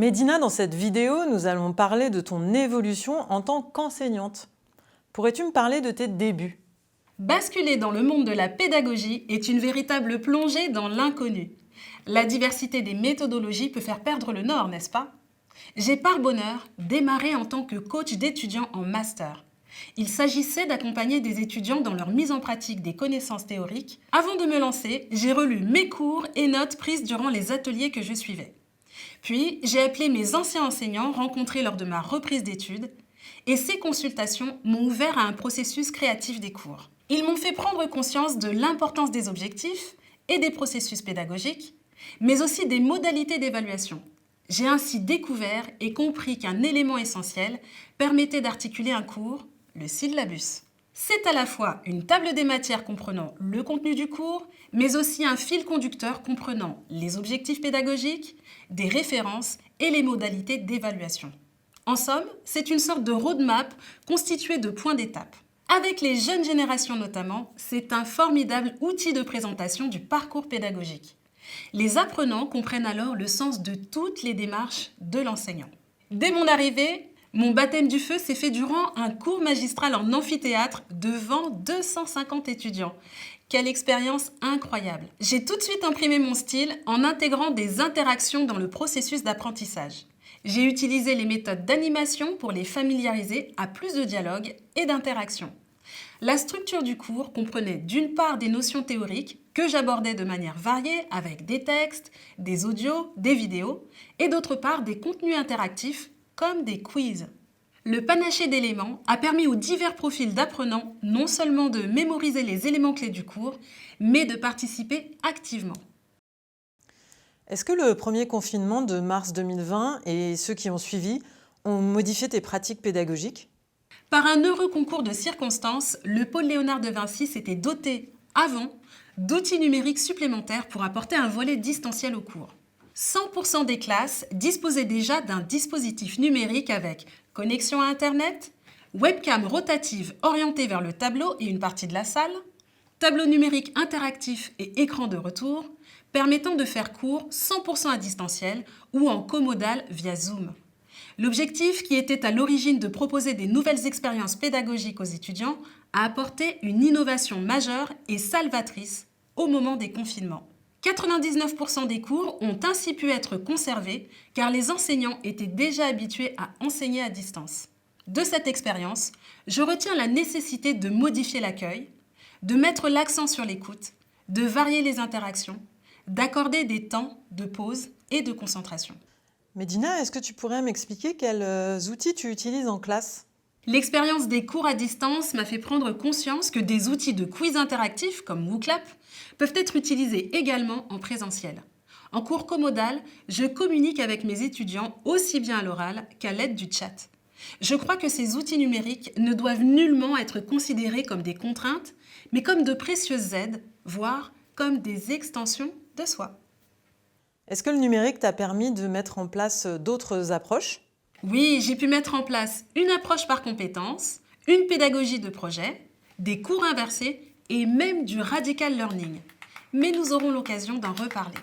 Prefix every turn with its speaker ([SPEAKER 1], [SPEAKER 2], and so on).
[SPEAKER 1] Médina, dans cette vidéo, nous allons parler de ton évolution en tant qu'enseignante. Pourrais-tu me parler de tes débuts ?
[SPEAKER 2] Basculer dans le monde de la pédagogie est une véritable plongée dans l'inconnu. La diversité des méthodologies peut faire perdre le nord, n'est-ce pas ? J'ai par bonheur démarré en tant que coach d'étudiants en master. Il s'agissait d'accompagner des étudiants dans leur mise en pratique des connaissances théoriques. Avant de me lancer, j'ai relu mes cours et notes prises durant les ateliers que je suivais. Puis, j'ai appelé mes anciens enseignants rencontrés lors de ma reprise d'études et ces consultations m'ont ouvert à un processus créatif des cours. Ils m'ont fait prendre conscience de l'importance des objectifs et des processus pédagogiques, mais aussi des modalités d'évaluation. J'ai ainsi découvert et compris qu'un élément essentiel permettait d'articuler un cours, le syllabus. C'est à la fois une table des matières comprenant le contenu du cours, mais aussi un fil conducteur comprenant les objectifs pédagogiques, des références et les modalités d'évaluation. En somme, c'est une sorte de roadmap constituée de points d'étape. Avec les jeunes générations notamment, c'est un formidable outil de présentation du parcours pédagogique. Les apprenants comprennent alors le sens de toutes les démarches de l'enseignant. Dès mon arrivée, mon baptême du feu s'est fait durant un cours magistral en amphithéâtre devant 250 étudiants. Quelle expérience incroyable! J'ai tout de suite imprimé mon style en intégrant des interactions dans le processus d'apprentissage. J'ai utilisé les méthodes d'animation pour les familiariser à plus de dialogue et d'interaction. La structure du cours comprenait d'une part des notions théoriques que j'abordais de manière variée avec des textes, des audios, des vidéos, et d'autre part des contenus interactifs comme des quiz. Le panaché d'éléments a permis aux divers profils d'apprenants non seulement de mémoriser les éléments clés du cours, mais de participer activement.
[SPEAKER 1] Est-ce que le premier confinement de mars 2020 et ceux qui ont suivi ont modifié tes pratiques pédagogiques ?
[SPEAKER 2] Par un heureux concours de circonstances, le pôle Léonard de Vinci s'était doté, avant, d'outils numériques supplémentaires pour apporter un volet distanciel au cours. 100% des classes disposaient déjà d'un dispositif numérique avec connexion à Internet, webcam rotative orientée vers le tableau et une partie de la salle, tableau numérique interactif et écran de retour, permettant de faire cours 100% à distanciel ou en comodal via Zoom. L'objectif, qui était à l'origine de proposer des nouvelles expériences pédagogiques aux étudiants, a apporté une innovation majeure et salvatrice au moment des confinements. 99% des cours ont ainsi pu être conservés car les enseignants étaient déjà habitués à enseigner à distance. De cette expérience, je retiens la nécessité de modifier l'accueil, de mettre l'accent sur l'écoute, de varier les interactions, d'accorder des temps de pause et de concentration.
[SPEAKER 1] Médina, est-ce que tu pourrais m'expliquer quels outils tu utilises en classe ?
[SPEAKER 2] L'expérience des cours à distance m'a fait prendre conscience que des outils de quiz interactifs comme WooClap peuvent être utilisés également en présentiel. En cours comodal, je communique avec mes étudiants aussi bien à l'oral qu'à l'aide du chat. Je crois que ces outils numériques ne doivent nullement être considérés comme des contraintes, mais comme de précieuses aides, voire comme des extensions de soi.
[SPEAKER 1] Est-ce que le numérique t'a permis de mettre en place d'autres approches ?
[SPEAKER 2] Oui, j'ai pu mettre en place une approche par compétences, une pédagogie de projet, des cours inversés et même du radical learning. Mais nous aurons l'occasion d'en reparler.